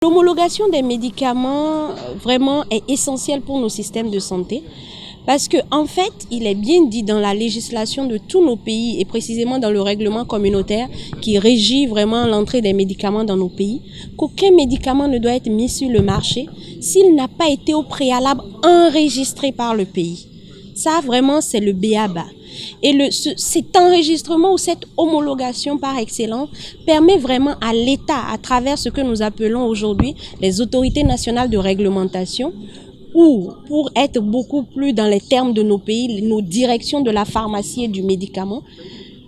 L'homologation des médicaments vraiment est essentielle pour nos systèmes de santé parce que en fait, il est bien dit dans la législation de tous nos pays et précisément dans le règlement communautaire qui régit vraiment l'entrée des médicaments dans nos pays, qu'aucun médicament ne doit être mis sur le marché s'il n'a pas été au préalable enregistré par le pays. Ça, vraiment, c'est le b.a.-ba. Et cet enregistrement ou cette homologation par excellence permet vraiment à l'État, à travers ce que nous appelons aujourd'hui les autorités nationales de réglementation, ou pour être beaucoup plus dans les termes de nos pays, nos directions de la pharmacie et du médicament,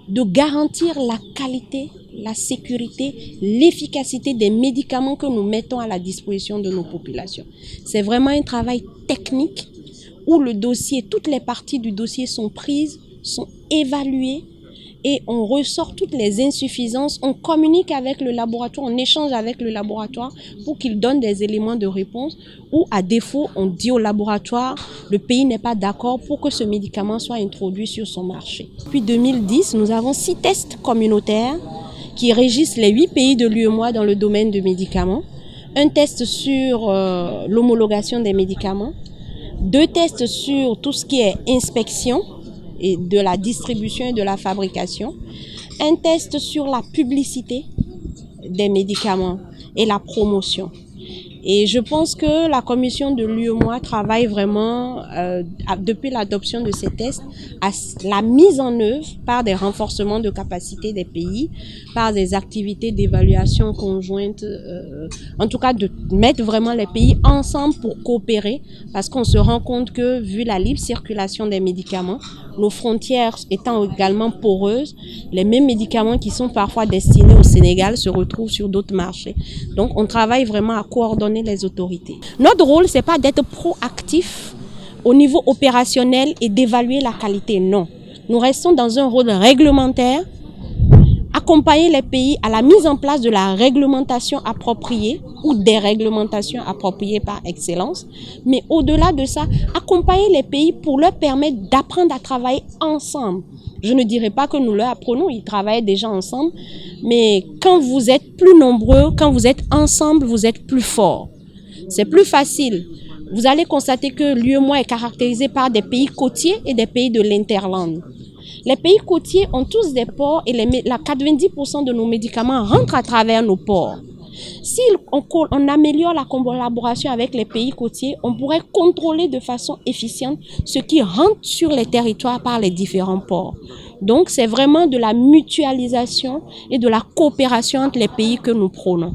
de garantir la qualité, la sécurité, l'efficacité des médicaments que nous mettons à la disposition de nos populations. C'est vraiment un travail technique où le dossier, toutes les parties du dossier sont prises, sont évaluées et on ressort toutes les insuffisances, on communique avec le laboratoire, on échange avec le laboratoire pour qu'il donne des éléments de réponse ou à défaut, on dit au laboratoire, le pays n'est pas d'accord pour que ce médicament soit introduit sur son marché. Depuis 2010, nous avons 6 tests communautaires qui régissent les 8 pays de l'UEMOA dans le domaine des médicaments. Un test sur l'homologation des médicaments, 2 tests sur tout ce qui est inspection et de la distribution et de la fabrication, un test sur la publicité des médicaments et la promotion. Et je pense que la commission de l'UEMOA travaille vraiment, depuis l'adoption de ces tests, à la mise en œuvre par des renforcements de capacité des pays, par des activités d'évaluation conjointe, en tout cas de mettre vraiment les pays ensemble pour coopérer, parce qu'on se rend compte que vu la libre circulation des médicaments, nos frontières étant également poreuses, les mêmes médicaments qui sont parfois destinés au Sénégal se retrouvent sur d'autres marchés. Donc on travaille vraiment à coordonner les autorités. Notre rôle, c'est pas d'être proactif au niveau opérationnel et d'évaluer la qualité, non. Nous restons dans un rôle réglementaire, accompagner les pays à la mise en place de la réglementation appropriée ou des réglementations appropriées par excellence. Mais au-delà de ça, accompagner les pays pour leur permettre d'apprendre à travailler ensemble. Je ne dirais pas que nous leur apprenons, ils travaillent déjà ensemble. Mais quand vous êtes plus nombreux, quand vous êtes ensemble, vous êtes plus forts. C'est plus facile. Vous allez constater que l'UEMOA est caractérisé par des pays côtiers et des pays de l'interland. Les pays côtiers ont tous des ports et 90% de nos médicaments rentrent à travers nos ports. Si on améliore la collaboration avec les pays côtiers, on pourrait contrôler de façon efficiente ce qui rentre sur les territoires par les différents ports. Donc, c'est vraiment de la mutualisation et de la coopération entre les pays que nous prônons.